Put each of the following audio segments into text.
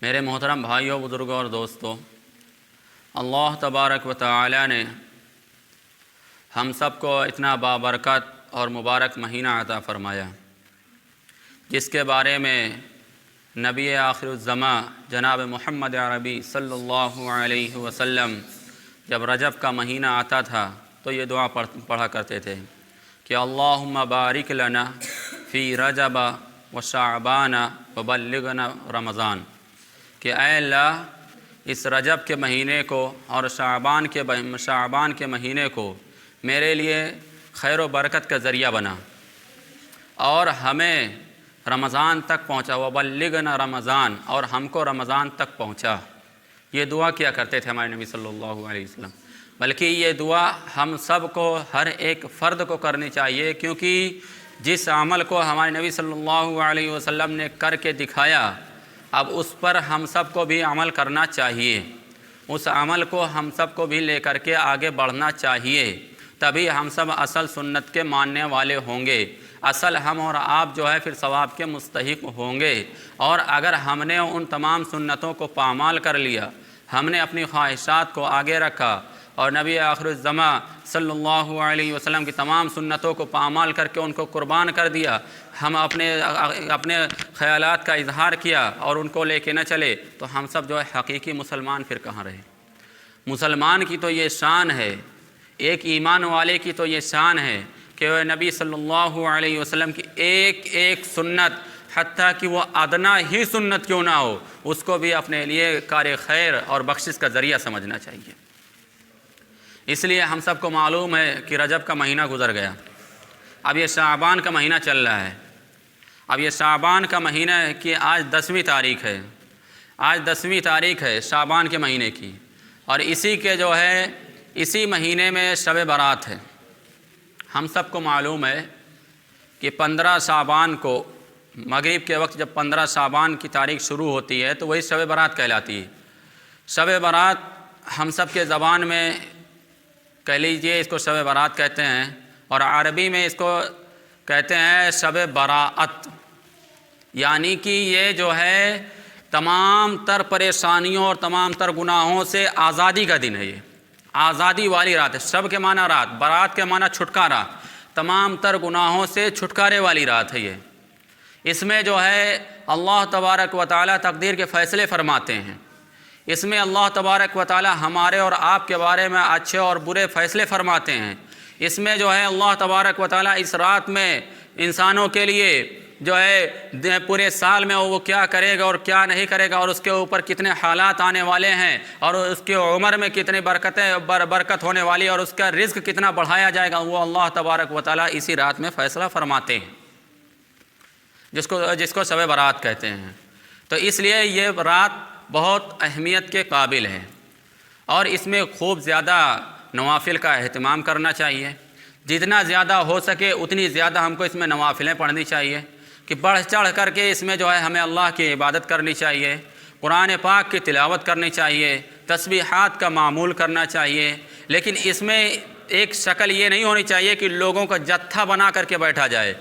میرے محترم بھائیوں، بزرگوں اور دوستوں، اللہ تبارک و تعالی نے ہم سب کو اتنا بابرکت اور مبارک مہینہ عطا فرمایا، جس کے بارے میں نبی آخر الزماں جناب محمد عربی صلی اللہ علیہ وسلم جب رجب کا مہینہ آتا تھا تو یہ دعا پڑھا کرتے تھے کہ اللہم بارک لنا فی رجب و شعبان و بلغنا رمضان، کہ اے اللہ اس رجب کے مہینے کو اور شعبان کے مہینے کو میرے لیے خیر و برکت کا ذریعہ بنا اور ہمیں رمضان تک پہنچا، وبلغنا رمضان، اور ہم کو رمضان تک پہنچا۔ یہ دعا کیا کرتے تھے ہمارے نبی صلی اللہ علیہ وسلم، بلکہ یہ دعا ہم سب کو، ہر ایک فرد کو کرنی چاہیے، کیونکہ جس عمل کو ہمارے نبی صلی اللہ علیہ وسلم نے کر کے دکھایا، اب اس پر ہم سب کو بھی عمل کرنا چاہیے، اس عمل کو ہم سب کو بھی لے کر کے آگے بڑھنا چاہیے، تبھی ہم سب اصل سنت کے ماننے والے ہوں گے، اصل ہم اور آپ جو ہے پھر ثواب کے مستحق ہوں گے۔ اور اگر ہم نے ان تمام سنتوں کو پامال کر لیا، ہم نے اپنی خواہشات کو آگے رکھا اور نبی آخر الزماں صلی اللہ علیہ وسلم کی تمام سنتوں کو پامال کر کے ان کو قربان کر دیا، ہم اپنے خیالات کا اظہار کیا اور ان کو لے کے نہ چلے، تو ہم سب جو ہے حقیقی مسلمان پھر کہاں رہے؟ مسلمان کی تو یہ شان ہے، ایک ایمان والے کی تو یہ شان ہے کہ وہ نبی صلی اللہ علیہ وسلم کی ایک ایک سنت، حتیٰ کہ وہ ادنا ہی سنت کیوں نہ ہو، اس کو بھی اپنے لیے کار خیر اور بخشش کا ذریعہ سمجھنا چاہیے۔ اس لیے ہم سب کو معلوم ہے کہ رجب کا مہینہ گزر گیا، اب یہ شعبان کا مہینہ چل رہا ہے۔ اب یہ شعبان کا مہینہ کی آج 10ویں تاریخ ہے، آج 10ویں تاریخ ہے شعبان کے مہینے کی، اور اسی مہینے میں شب برات ہے۔ ہم سب کو معلوم ہے کہ 15 شعبان کو، مغرب کے وقت جب 15 شعبان کی تاریخ شروع ہوتی ہے تو وہی شب برات کہلاتی ہے۔ شب برات ہم سب کے زبان میں کہہ لیجئے اس کو شب برات کہتے ہیں، اور عربی میں اس کو کہتے ہیں شب براءت، یعنی کہ یہ جو ہے تمام تر پریشانیوں اور تمام تر گناہوں سے آزادی کا دن ہے، یہ آزادی والی رات ہے۔ شب کے معنی رات، برات کے معنی چھٹکارا، تمام تر گناہوں سے چھٹکارے والی رات ہے یہ۔ اس میں جو ہے اللہ تبارک و تعالی تقدیر کے فیصلے فرماتے ہیں، اس میں اللہ تبارک و تعالی ہمارے اور آپ کے بارے میں اچھے اور برے فیصلے فرماتے ہیں۔ اس میں جو ہے اللہ تبارک و تعالی اس رات میں انسانوں کے لیے جو ہے پورے سال میں وہ کیا کرے گا اور کیا نہیں کرے گا، اور اس کے اوپر کتنے حالات آنے والے ہیں، اور اس کی عمر میں کتنے برکت ہونے والی، اور اس کا رزق کتنا بڑھایا جائے گا، وہ اللہ تبارک و تعالی اسی رات میں فیصلہ فرماتے ہیں، جس کو شب برات کہتے ہیں۔ تو اس لیے یہ رات بہت اہمیت کے قابل ہے، اور اس میں خوب زیادہ نوافل کا اہتمام کرنا چاہیے، جتنا زیادہ ہو سکے اتنی زیادہ ہم کو اس میں نوافلیں پڑھنی چاہیے، کہ بڑھ چڑھ کر کے اس میں جو ہے ہمیں اللہ کی عبادت کرنی چاہیے، قرآن پاک کی تلاوت کرنی چاہیے، تسبیحات کا معمول کرنا چاہیے، لیکن اس میں ایک شکل یہ نہیں ہونی چاہیے کہ لوگوں کا جتھا بنا کر کے بیٹھا جائے،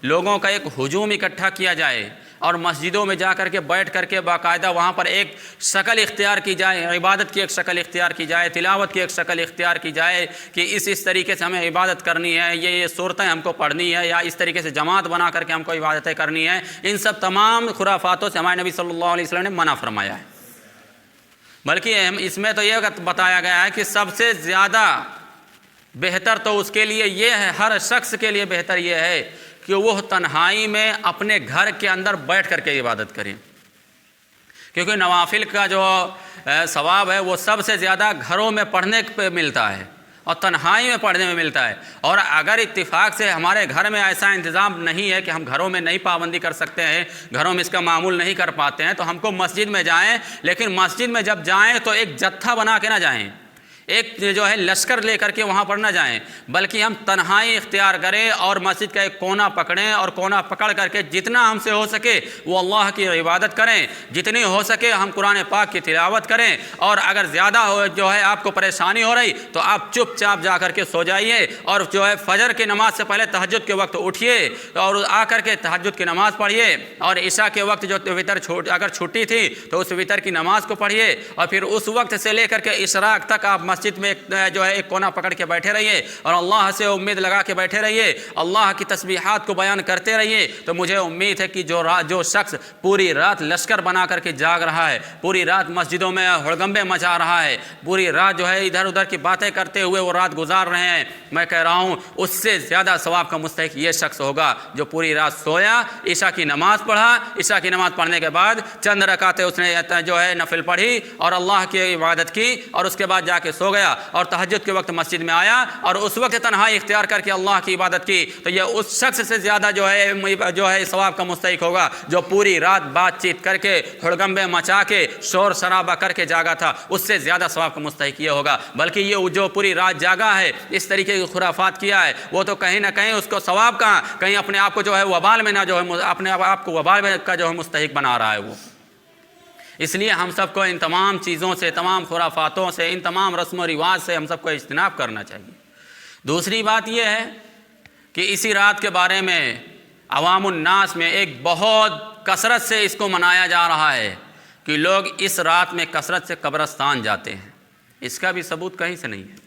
لوگوں کا ایک ہجوم اکٹھا کیا جائے اور مسجدوں میں جا کر کے بیٹھ کر کے باقاعدہ وہاں پر ایک شکل اختیار کی جائے، عبادت کی ایک شکل اختیار کی جائے، تلاوت کی ایک شکل اختیار کی جائے کہ اس طریقے سے ہمیں عبادت کرنی ہے، یہ صورتیں ہم کو پڑھنی ہے، یا اس طریقے سے جماعت بنا کر کے ہم کو عبادتیں کرنی ہے۔ ان سب تمام خرافاتوں سے ہمارے نبی صلی اللہ علیہ وسلم نے منع فرمایا ہے، بلکہ اس میں تو یہ بتایا گیا ہے کہ سب سے زیادہ بہتر تو اس کے لیے یہ ہے، ہر شخص کے لیے بہتر یہ ہے کہ وہ تنہائی میں اپنے گھر کے اندر بیٹھ کر کے عبادت کریں، کیونکہ نوافل کا جو ثواب ہے وہ سب سے زیادہ گھروں میں پڑھنے پہ ملتا ہے اور تنہائی میں پڑھنے میں ملتا ہے۔ اور اگر اتفاق سے ہمارے گھر میں ایسا انتظام نہیں ہے کہ ہم گھروں میں نہیں پابندی کر سکتے ہیں، گھروں میں اس کا معمول نہیں کر پاتے ہیں، تو ہم کو مسجد میں جائیں، لیکن مسجد میں جب جائیں تو ایک جتھا بنا کے نہ جائیں، ایک جو ہے لشکر لے کر کے وہاں پر نہ جائیں، بلکہ ہم تنہائی اختیار کریں اور مسجد کا ایک کونا پکڑیں، اور کونا پکڑ کر کے جتنا ہم سے ہو سکے وہ اللہ کی عبادت کریں، جتنی ہو سکے ہم قرآن پاک کی تلاوت کریں، اور اگر زیادہ جو ہے آپ کو پریشانی ہو رہی تو آپ چپ چاپ جا کر کے سو جائیے، اور جو ہے فجر کی نماز سے پہلے تہجد کے وقت اٹھیے اور آ کر کے تہجد کی نماز پڑھیے، اور عشاء کے وقت جو وتر اگر چھٹی تھی تو اس وتر کی نماز کو پڑھیے، اور پھر اس وقت سے لے کر کے اشراق تک آپ مسجد میں جو ہے ایک کونا پکڑ کے بیٹھے رہیے اور اللہ سے امید لگا کے بیٹھے رہیے، اللہ کی تسبیحات کو بیان کرتے رہیے۔ تو مجھے امید ہے کہ جو شخص پوری رات لشکر بنا کر کے جاگ رہا ہے، پوری رات مسجدوں میں ہڑگمبے مچا رہا ہے، پوری رات جو ہے ادھر ادھر کی باتیں کرتے ہوئے وہ رات گزار رہے ہیں، میں کہہ رہا ہوں اس سے زیادہ ثواب کا مستحق یہ شخص ہوگا جو پوری رات سویا، عشاء کی نماز پڑھا، عشاء کی نماز پڑھنے کے بعد چند رکعتیں اس نے جو ہے نفل پڑھی اور اللہ کی عبادت کی، اور اس کے بعد جا کے سو گیا، اور تہجد کے وقت مسجد میں آیا اور اس وقت تنہائی اختیار کر کے اللہ کی عبادت کی، تو یہ اس شخص سے زیادہ جو ہے ثواب کا مستحق ہوگا جو پوری رات بات چیت کر کے ہڑگمبے مچا کے شور شرابہ کر کے جاگا تھا، اس سے زیادہ ثواب کا مستحق یہ ہوگا۔ بلکہ یہ جو پوری رات جاگا ہے، اس طریقے کی خرافات کیا ہے، وہ تو کہیں نہ کہیں اس کو ثواب کہاں، کہیں اپنے آپ کو جو ہے وبال میں نہ جو ہے اپنے آپ کو وبال میں کا جو ہے مستحق بنا رہا ہے وہ۔ اس لیے ہم سب کو ان تمام چیزوں سے، تمام خرافاتوں سے، ان تمام رسم و رواج سے ہم سب کو اجتناب کرنا چاہیے۔ دوسری بات یہ ہے کہ اسی رات کے بارے میں عوام الناس میں ایک بہت کثرت سے اس کو منایا جا رہا ہے کہ لوگ اس رات میں کثرت سے قبرستان جاتے ہیں، اس کا بھی ثبوت کہیں سے نہیں ہے۔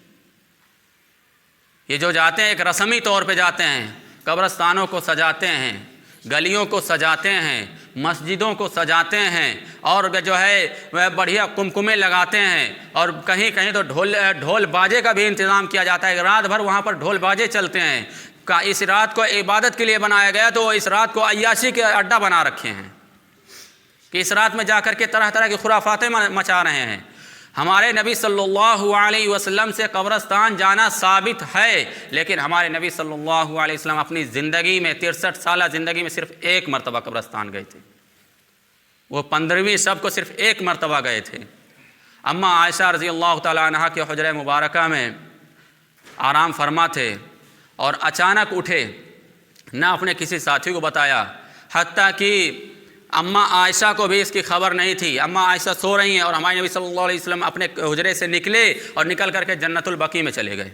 یہ جو جاتے ہیں ایک رسمی طور پہ جاتے ہیں، قبرستانوں کو سجاتے ہیں، گلیوں کو سجاتے ہیں، مسجدوں کو سجاتے ہیں، اور جو ہے بڑھیا کمکمے لگاتے ہیں، اور کہیں کہیں تو ڈھول باجے کا بھی انتظام کیا جاتا ہے، رات بھر وہاں پر ڈھول باجے چلتے ہیں۔ اس رات کو عبادت کے لیے بنایا گیا تو اس رات کو عیاشی کے اڈا بنا رکھے ہیں کہ اس رات میں جا کر کے طرح طرح کی خرافاتیں مچا رہے ہیں۔ ہمارے نبی صلی اللہ علیہ وسلم سے قبرستان جانا ثابت ہے، لیکن ہمارے نبی صلی اللہ علیہ وسلم اپنی زندگی میں 63 سالہ زندگی میں صرف ایک مرتبہ قبرستان گئے تھے، وہ 15ویں شب کو صرف ایک مرتبہ گئے تھے۔ اماں عائشہ رضی اللہ تعالیٰ عنہ کے حجرہ مبارکہ میں آرام فرما تھے اور اچانک اٹھے، نہ اپنے کسی ساتھی کو بتایا، حتیٰ کہ اماں عائشہ کو بھی اس کی خبر نہیں تھی۔ اماں عائشہ سو رہی ہیں اور ہمارے نبی صلی اللہ علیہ وسلم اپنے حجرے سے نکلے اور نکل کر کے جنت البقیع میں چلے گئے۔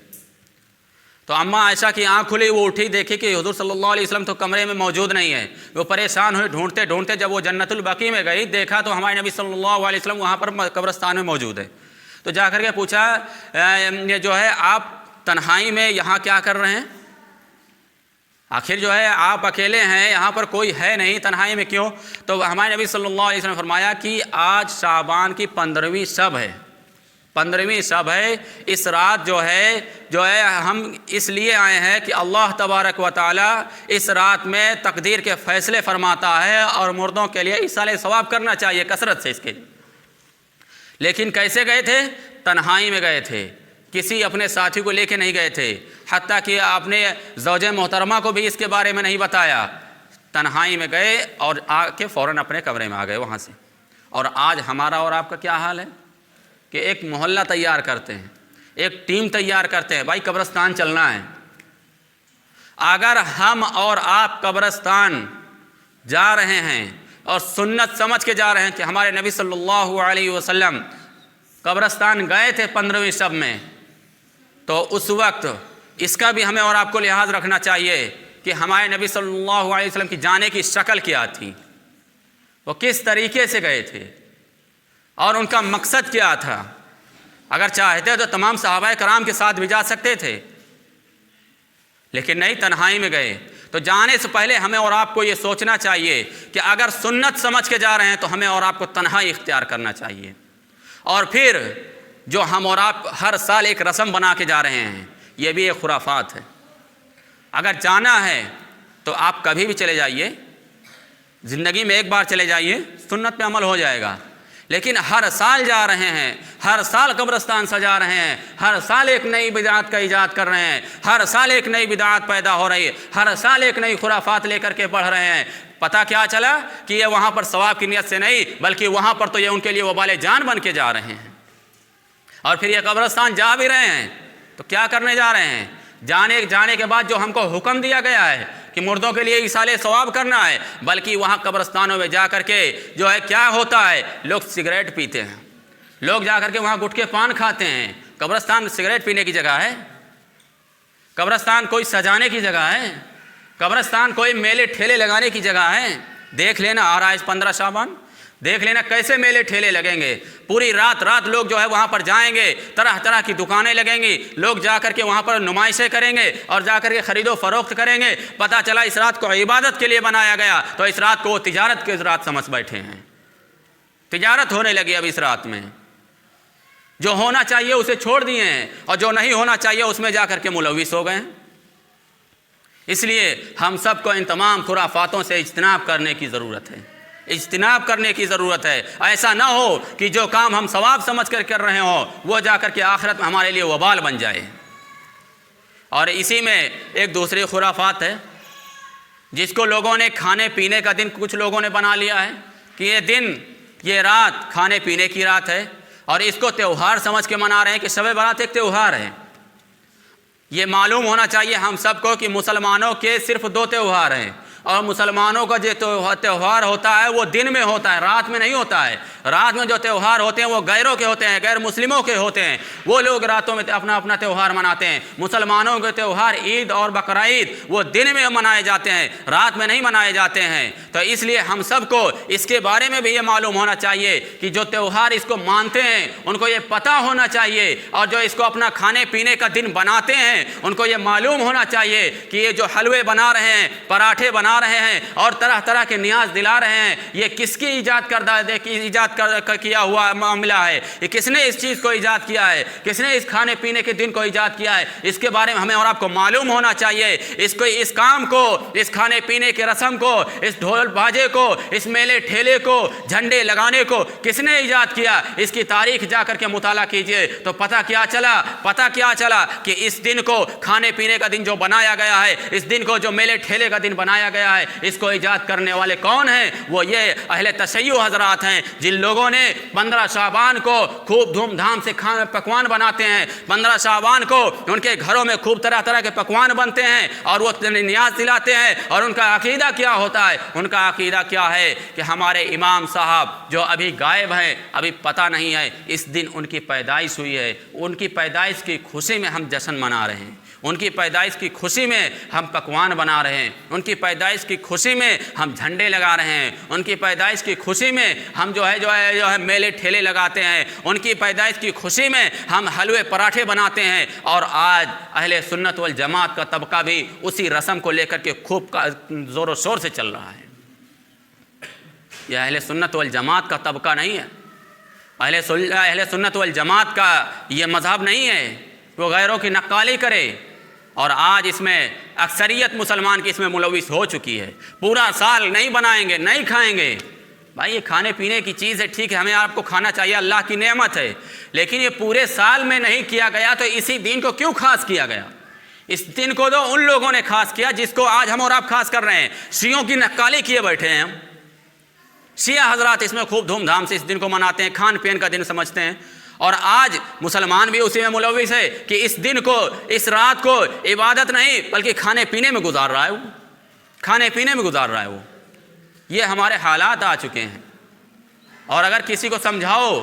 تو اماں عائشہ کی آنکھ کھلی، وہ اٹھی، دیکھی کہ حضور صلی اللہ علیہ وسلم تو کمرے میں موجود نہیں ہے، وہ پریشان ہوئے، ڈھونڈتے ڈھونڈتے جب وہ جنت البقیع میں گئی، دیکھا تو ہمارے نبی صلی اللہ علیہ وسلم وہاں پر قبرستان میں موجود ہے۔ تو جا کر کے پوچھا یہ جو ہے آپ تنہائی میں یہاں کیا کر رہے ہیں؟ آخر جو ہے آپ اکیلے ہیں، یہاں پر کوئی ہے نہیں، تنہائی میں کیوں؟ تو ہمارے نبی صلی اللہ علیہ وسلم نے فرمایا کہ آج شعبان کی 15ویں شب ہے، 15ویں شب ہے، اس رات جو ہے ہم اس لیے آئے ہیں کہ اللہ تبارک و تعالی اس رات میں تقدیر کے فیصلے فرماتا ہے، اور مردوں کے لیے ایصال ثواب کرنا چاہیے کثرت سے اس کے۔ لیکن کیسے گئے تھے؟ تنہائی میں گئے تھے، کسی اپنے ساتھی کو لے کے نہیں گئے تھے، حتیٰ کہ آپ نے زوجہ محترمہ کو بھی اس کے بارے میں نہیں بتایا، تنہائی میں گئے اور آ کے فوراً اپنے کمرے میں آ گئے وہاں سے۔ اور آج ہمارا اور آپ کا کیا حال ہے کہ ایک محلہ تیار کرتے ہیں، ایک ٹیم تیار کرتے ہیں، بھائی قبرستان چلنا ہے۔ اگر ہم اور آپ قبرستان جا رہے ہیں اور سنت سمجھ کے جا رہے ہیں کہ ہمارے نبی صلی اللہ علیہ وسلم قبرستان گئے تھے 15ویں شب میں، تو اس وقت اس کا بھی ہمیں اور آپ کو لحاظ رکھنا چاہیے کہ ہمارے نبی صلی اللہ علیہ وسلم کی جانے کی شکل کیا تھی، وہ کس طریقے سے گئے تھے اور ان کا مقصد کیا تھا۔ اگر چاہتے تو تمام صحابہ کرام کے ساتھ بھی جا سکتے تھے، لیکن نہیں، تنہائی میں گئے۔ تو جانے سے پہلے ہمیں اور آپ کو یہ سوچنا چاہیے کہ اگر سنت سمجھ کے جا رہے ہیں تو ہمیں اور آپ کو تنہائی اختیار کرنا چاہیے۔ اور پھر جو ہم اور آپ ہر سال ایک رسم بنا کے جا رہے ہیں، یہ بھی ایک خرافات ہے۔ اگر جانا ہے تو آپ کبھی بھی چلے جائیے، زندگی میں ایک بار چلے جائیے، سنت پہ عمل ہو جائے گا۔ لیکن ہر سال جا رہے ہیں، ہر سال قبرستان سجا رہے ہیں، ہر سال ایک نئی بدعت کا ایجاد کر رہے ہیں، ہر سال ایک نئی بدعت پیدا ہو رہی ہے، ہر سال ایک نئی خرافات لے کر کے بڑھ رہے ہیں۔ پتہ کیا چلا کہ یہ وہاں پر ثواب کی نیت سے نہیں، بلکہ وہاں پر تو یہ ان کے لیے وبال جان بن کے جا رہے ہیں۔ اور پھر یہ قبرستان جا بھی رہے ہیں تو کیا کرنے جا رہے ہیں؟ جانے کے بعد جو ہم کو حکم دیا گیا ہے کہ مردوں کے لیے ایصال ثواب کرنا ہے، بلکہ وہاں قبرستانوں میں جا کر کے جو ہے کیا ہوتا ہے، لوگ سگریٹ پیتے ہیں، لوگ جا کر کے وہاں گٹکے پان کھاتے ہیں۔ قبرستان سگریٹ پینے کی جگہ ہے؟ قبرستان کوئی سجانے کی جگہ ہے؟ قبرستان کوئی میلے ٹھیلے لگانے کی جگہ ہے؟ دیکھ لینا آ رہا ہے 15 شعبان، دیکھ لینا کیسے میلے ٹھیلے لگیں گے، پوری رات لوگ جو ہے وہاں پر جائیں گے، طرح طرح کی دکانیں لگیں گی، لوگ جا کر کے وہاں پر نمائشیں کریں گے اور جا کر کے خرید و فروخت کریں گے۔ پتہ چلا اس رات کو عبادت کے لیے بنایا گیا تو اس رات کو وہ تجارت کی رات سمجھ بیٹھے ہیں۔ تجارت ہونے لگی اب اس رات میں، جو ہونا چاہیے اسے چھوڑ دیے ہیں اور جو نہیں ہونا چاہیے اس میں جا کر کے ملوث ہو گئے ہیں۔ اس لیے ہم سب کو ان تمام خرافاتوں سے اجتناب کرنے کی ضرورت ہے، اجتناب کرنے کی ضرورت ہے۔ ایسا نہ ہو کہ جو کام ہم ثواب سمجھ کر رہے ہوں وہ جا کر کے آخرت میں ہمارے لیے وبال بن جائے۔ اور اسی میں ایک دوسری خرافات ہے جس کو لوگوں نے کھانے پینے کا دن کچھ لوگوں نے بنا لیا ہے کہ یہ دن، یہ رات کھانے پینے کی رات ہے، اور اس کو تہوار سمجھ کے منا رہے ہیں کہ شب برات ایک تہوار ہے۔ یہ معلوم ہونا چاہیے ہم سب کو کہ مسلمانوں کے صرف 2 تہوار ہیں، اور مسلمانوں کا جو تہوار ہوتا ہے وہ دن میں ہوتا ہے، رات میں نہیں ہوتا ہے۔ رات میں جو تہوار ہوتے ہیں وہ غیروں کے ہوتے ہیں، غیر مسلموں کے ہوتے ہیں، وہ لوگ راتوں میں اپنا اپنا تہوار مناتے ہیں۔ مسلمانوں کے تہوار عید اور بقرعید وہ دن میں منائے جاتے ہیں، رات میں نہیں منائے جاتے ہیں۔ تو اس لیے ہم سب کو اس کے بارے میں بھی یہ معلوم ہونا چاہیے کہ جو تہوار اس کو مانتے ہیں ان کو یہ پتہ ہونا چاہیے، اور جو اس کو اپنا کھانے پینے کا دن بناتے ہیں ان کو یہ معلوم ہونا چاہیے کہ یہ جو حلوے بنا رہے ہیں، پراٹھے بنا رہے ہیں اور طرح طرح کے نیاز دلا رہے ہیں، یہ کس کی ایجاد کیا ہوا معاملہ ہے، یہ کس نے اس چیز کو ایجاد کیا ہے، کس نے اس کھانے پینے کے دن کو ایجاد کیا ہے، اس کے بارے میں ہمیں اور آپ کو معلوم ہونا چاہیے۔ اس کام کو، اس کھانے پینے کے رسم کو، اس ڈھول باجے کو، اس میلے ٹھیلے کو، جھنڈے لگانے کو کس نے ایجاد کیا، اس کی تاریخ جا کر کے مطالعہ کیجئے تو پتہ کیا چلا کہ اس دن کو کھانے پینے کا دن جو بنایا گیا ہے، اس دن کو جو میلے ٹھیلے کا دن بنایا گیا ہے، اس کو ایجاد کرنے والے کون ہیں؟ وہ یہ اہل تشیع حضرات ہیں، جن لوگوں نے 15 شعبان کو خوب دھوم دھام سے پکوان بناتے ہیں۔ 15 شعبان کو ان کے گھروں میں خوب طرح طرح کے پکوان بنتے ہیں اور وہ نیاز دلاتے ہیں، اور ان کا عقیدہ کیا ہوتا ہے؟ ان کا عقیدہ کیا ہے کہ ہمارے امام صاحب جو ابھی غائب ہیں، ابھی پتہ نہیں ہے، اس دن ان کی پیدائش ہوئی ہے، ان کی پیدائش کی خوشی میں ہم جشن منا رہے ہیں، ان کی پیدائش کی خوشی میں ہم پکوان بنا رہے ہیں، ان کی پیدائش کی خوشی میں ہم جھنڈے لگا رہے ہیں، ان کی پیدائش کی خوشی میں ہم جو ہے میلے ٹھیلے لگاتے ہیں، ان کی پیدائش کی خوشی میں ہم حلوے پراٹھے بناتے ہیں۔ اور آج اہل سنت والجماعت کا طبقہ بھی اسی رسم کو لے کر کے خوب زور و شور سے چل رہا ہے۔ یہ اہل سنت والجماعت کا طبقہ نہیں ہے، اہل سنت والجماعت کا یہ مذہب نہیں ہے وہ غیروں کی نقالی کرے۔ اور آج اس میں اکثریت مسلمان کی اس میں ملوث ہو چکی ہے۔ پورا سال نہیں بنائیں گے، نہیں کھائیں گے۔ بھائی یہ کھانے پینے کی چیز ہے، ٹھیک ہے، ہمیں آپ کو کھانا چاہیے، اللہ کی نعمت ہے، لیکن یہ پورے سال میں نہیں کیا گیا تو اسی دن کو کیوں خاص کیا گیا؟ اس دن کو تو ان لوگوں نے خاص کیا جس کو آج ہم اور آپ خاص کر رہے ہیں۔ شیعوں کی نقالی کیے بیٹھے ہیں ہم، شیعہ حضرات اس میں خوب دھوم دھام سے اس دن کو مناتے ہیں، کھان پین کا دن سمجھتے ہیں، اور آج مسلمان بھی اسی میں ملوث ہے کہ اس دن کو، اس رات کو عبادت نہیں بلکہ کھانے پینے میں گزار رہا ہے، وہ کھانے پینے میں گزار رہا ہے۔ وہ یہ ہمارے حالات آ چکے ہیں، اور اگر کسی کو سمجھاؤ،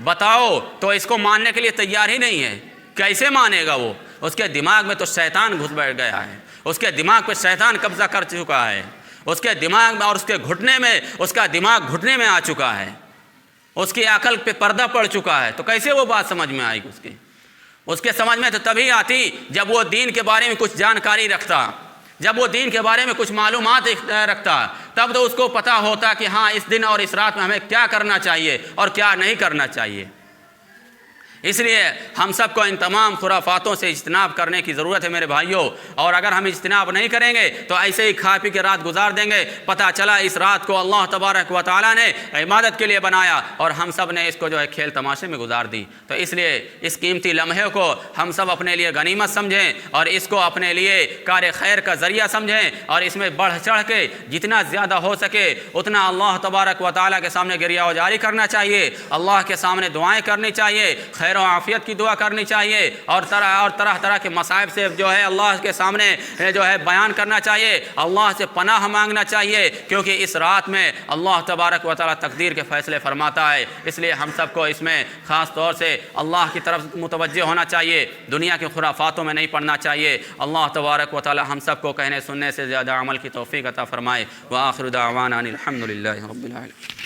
بتاؤ تو اس کو ماننے کے لیے تیار ہی نہیں ہے۔ کیسے مانے گا وہ؟ اس کے دماغ میں تو شیطان گھس بیٹھ گیا ہے، اس کے دماغ پہ شیطان قبضہ کر چکا ہے، اس کے دماغ میں اور اس کے گھٹنے میں، اس کا دماغ گھٹنے میں آ چکا ہے، اس کی عقل پہ پردہ پڑ چکا ہے۔ تو کیسے وہ بات سمجھ میں آئے گی اس کے سمجھ میں تو تبھی آتی جب وہ دین کے بارے میں کچھ جانکاری رکھتا، جب وہ دین کے بارے میں کچھ معلومات رکھتا، تب تو اس کو پتہ ہوتا کہ ہاں اس دن اور اس رات میں ہمیں کیا کرنا چاہیے اور کیا نہیں کرنا چاہیے۔ اس لیے ہم سب کو ان تمام خرافاتوں سے اجتناب کرنے کی ضرورت ہے میرے بھائیوں، اور اگر ہم اجتناب نہیں کریں گے تو ایسے ہی کھا پی کے رات گزار دیں گے۔ پتہ چلا اس رات کو اللہ تبارک و تعالیٰ نے عبادت کے لیے بنایا اور ہم سب نے اس کو جو ہے کھیل تماشے میں گزار دی۔ تو اس لیے اس قیمتی لمحے کو ہم سب اپنے لیے غنیمت سمجھیں اور اس کو اپنے لیے کار خیر کا ذریعہ سمجھیں، اور اس میں بڑھ چڑھ کے جتنا زیادہ ہو سکے اتنا اللہ تبارک و تعالیٰ کے سامنے گریہ و جاری کرنا چاہیے، اللہ کے سامنے دعائیں کرنی چاہیے، خیر خیر و عافیت کی دعا کرنی چاہیے، اور طرح طرح کے مصائب سے جو ہے اللہ کے سامنے جو ہے بیان کرنا چاہیے، اللہ سے پناہ مانگنا چاہیے، کیونکہ اس رات میں اللہ تبارک و تعالیٰ تقدیر کے فیصلے فرماتا ہے۔ اس لیے ہم سب کو اس میں خاص طور سے اللہ کی طرف متوجہ ہونا چاہیے، دنیا کے خرافاتوں میں نہیں پڑنا چاہیے۔ اللہ تبارک و تعالیٰ ہم سب کو کہنے سننے سے زیادہ عمل کی توفیق عطا فرمائے۔ وآخر دعوانا ان الحمد للہ رب العالمین۔